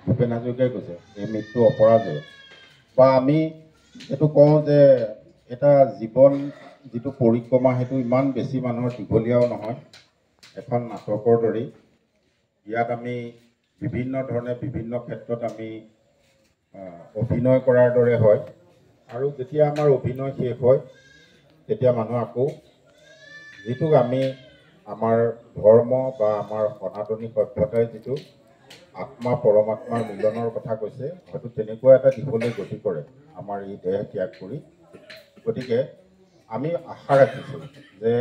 ভূপেন হাজৰিকাই কৈছে এই মৃত্যু অপৰাজয় বা আমি এইটো কওঁ যে এটা জীৱন যিটো পৰিক্ৰমা সেইটো ইমান বেছি মানুহৰ দীঘলীয়াও নহয় এখন নাটকৰ দৰেই ইয়াত আমি বিভিন্ন ধৰণে বিভিন্ন ক্ষেত্ৰত আমি অভিনয় কৰাৰ দৰে হয় আৰু যেতিয়া আমাৰ অভিনয় শেষ হয় তেতিয়া মানুহ আকৌ যিটো আমি আমাৰ ধৰ্ম বা আমাৰ সনাতনী সভ্যতাই যিটো আত্মা পৰমাত্মাৰ মিলনৰ কথা কৈছে হয়তো তেনেকুৱা এটা দিশলৈ গতি কৰে আমাৰ এই দেহ ত্যাগ কৰি গতিকে আমি আশা ৰাখিছোঁ যে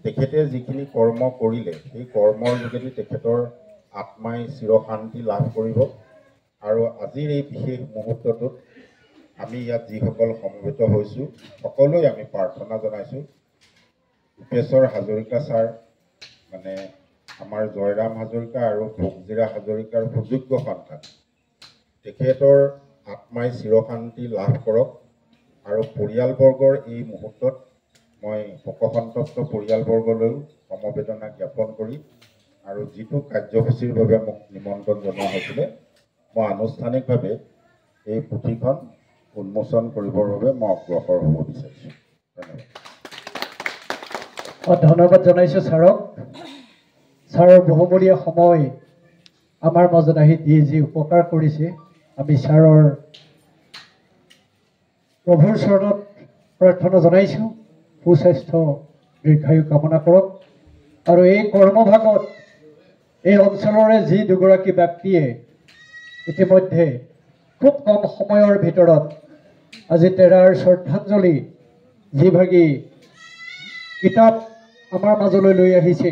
তেখেতে যিখিনি কৰ্ম কৰিলে সেই কৰ্মৰ যোগেদি তেখেতৰ আত্মাই চিৰশান্তি লাভ কৰিব আৰু আজিৰ এই বিশেষ মুহূৰ্তটোত আমি ইয়াত যিসকল সমবেত হৈছোঁ সকলোৱে আমি প্ৰাৰ্থনা জনাইছোঁ ভূপেশ্বৰ হাজৰিকা ছাৰ মানে আমাৰ জয়ৰাম হাজৰিকা আৰু ভোগজিৰা হাজৰিকাৰ সুযোগ্য সন্তান তেখেতৰ আত্মাই চিৰশান্তি লাভ কৰক আৰু পৰিয়ালবৰ্গৰ এই মুহূৰ্তত মই শোকসন্তপ্ত পৰিয়ালবৰ্গলৈও সমবেদনা জ্ঞাপন কৰি আৰু যিটো কাৰ্যসূচীৰ বাবে মোক নিমন্ত্ৰণ জনোৱা হৈছিলে মই আনুষ্ঠানিকভাৱে এই পুথিখন উন্মোচন কৰিবৰ বাবে মই অগ্ৰসৰ হ'ব বিচাৰিছোঁ ধন্যবাদ ধন্যবাদ জনাইছোঁ ছাৰক ছাৰৰ বহুমূলীয়া সময় আমাৰ মাজত আহি দি যি উপকাৰ কৰিছে আমি ছাৰৰ প্ৰভুৰ চৰণত প্ৰাৰ্থনা জনাইছোঁ সুস্বাস্থ্য দীৰ্ঘায়ু কামনা কৰক আৰু এই কৰ্মভাগত এই অঞ্চলৰে যি দুগৰাকী ব্যক্তিয়ে ইতিমধ্যে খুব কম সময়ৰ ভিতৰত আজি তেৰাৰ শ্ৰদ্ধাঞ্জলি যিভাগী কিতাপ আমাৰ মাজলৈ লৈ আহিছে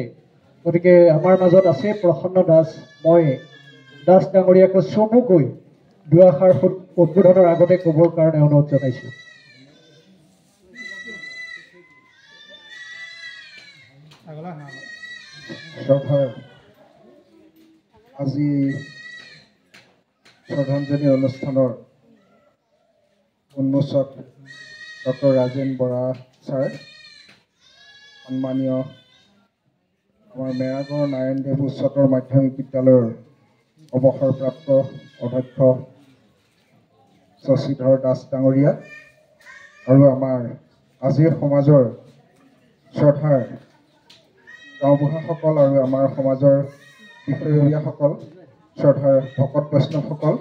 গতিকে আমাৰ মাজত আছে প্ৰসন্ন দাস মই দাস ডাঙৰীয়াকো চমুকৈ দুআষাৰ উদ্বোধনৰ আগতে ক'বৰ কাৰণে অনুৰোধ জনাইছোঁ আজি শ্ৰদ্ধাঞ্জলি অনুষ্ঠানৰ উন্মোচক ডক্টৰ ৰাজেন বৰা ছাৰ সন্মানীয় আমাৰ মেৰাগড় নাৰায়ণদেৱ উচ্চতৰ মাধ্যমিক বিদ্যালয়ৰ অৱসৰপ্ৰাপ্ত অধ্যক্ষ শশীধৰ দাস ডাঙৰীয়া আৰু আমাৰ আজিৰ সমাজৰ শ্ৰদ্ধাৰ গাঁওবুঢ়াসকল আৰু আমাৰ সমাজৰ বিষয়ববীয়াসকল শ্ৰদ্ধাৰ ভকত বৈষ্ণৱসকল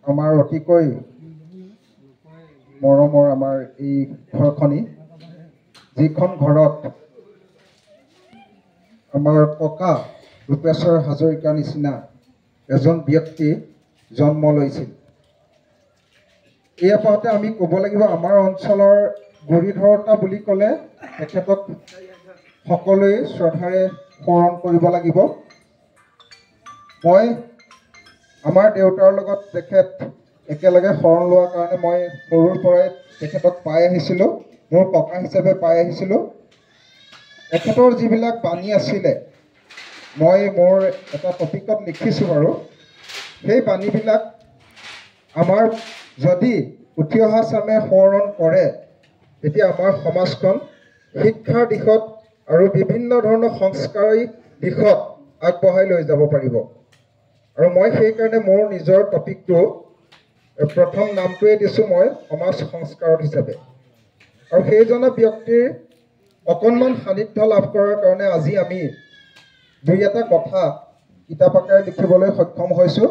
আমাৰ অতিকৈ মৰমৰ আমাৰ এই ঘৰখনি যিখন ঘৰত আমাৰ ককা ভূপেশ্বৰ হাজৰিকাৰ নিচিনা এজন ব্যক্তি জন্ম লৈছিল এই আপাতে আমি ক'ব লাগিব আমাৰ অঞ্চলৰ গুৰিধৰতা বুলি ক'লে তেখেতক সকলোৱে শ্ৰদ্ধাৰে স্মৰণ কৰিব লাগিব মই আমাৰ দেউতাৰ লগত তেখেত একেলগে শৰণ লোৱাৰ কাৰণে মই সৰুৰ পৰাই তেখেতক পাই আহিছিলোঁ মোৰ ককা হিচাপে পাই আহিছিলোঁ তেখেতৰ যিবিলাক বাণী আছিলে মই মোৰ এটা টপিকত লিখিছোঁ বাৰু সেই বাণীবিলাক আমাৰ যদি উঠি অহা চামে সোঁৱৰণ কৰে তেতিয়া আমাৰ সমাজখন শিক্ষাৰ দিশত আৰু বিভিন্ন ধৰণৰ সংস্কাৰী দিশত আগবঢ়াই লৈ যাব পাৰিব আৰু মই সেইকাৰণে মোৰ নিজৰ টপিকটো প্ৰথম নামটোৱে দিছোঁ মই সমাজ সংস্কাৰক হিচাপে আৰু সেইজনৰ ব্যক্তিৰ অকণমান সান্নিধ্য লাভ কৰাৰ কাৰণে আজি আমি দুই এটা কথা কিতাপ আকাৰে লিখিবলৈ সক্ষম হৈছোঁ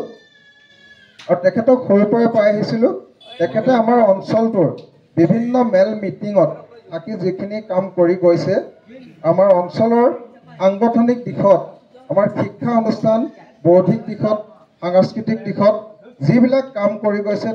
আৰু তেখেতক সৰুৰ পৰাই পাই আহিছিলোঁ তেখেতে আমাৰ অঞ্চলটোৰ বিভিন্ন মেল মিটিঙত থাকি যিখিনি কাম কৰি গৈছে আমাৰ অঞ্চলৰ সাংগঠনিক দিশত আমাৰ শিক্ষা অনুষ্ঠান বৌদ্ধিক দিশত সাংস্কৃতিক দিশত যিবিলাক কাম কৰি গৈছে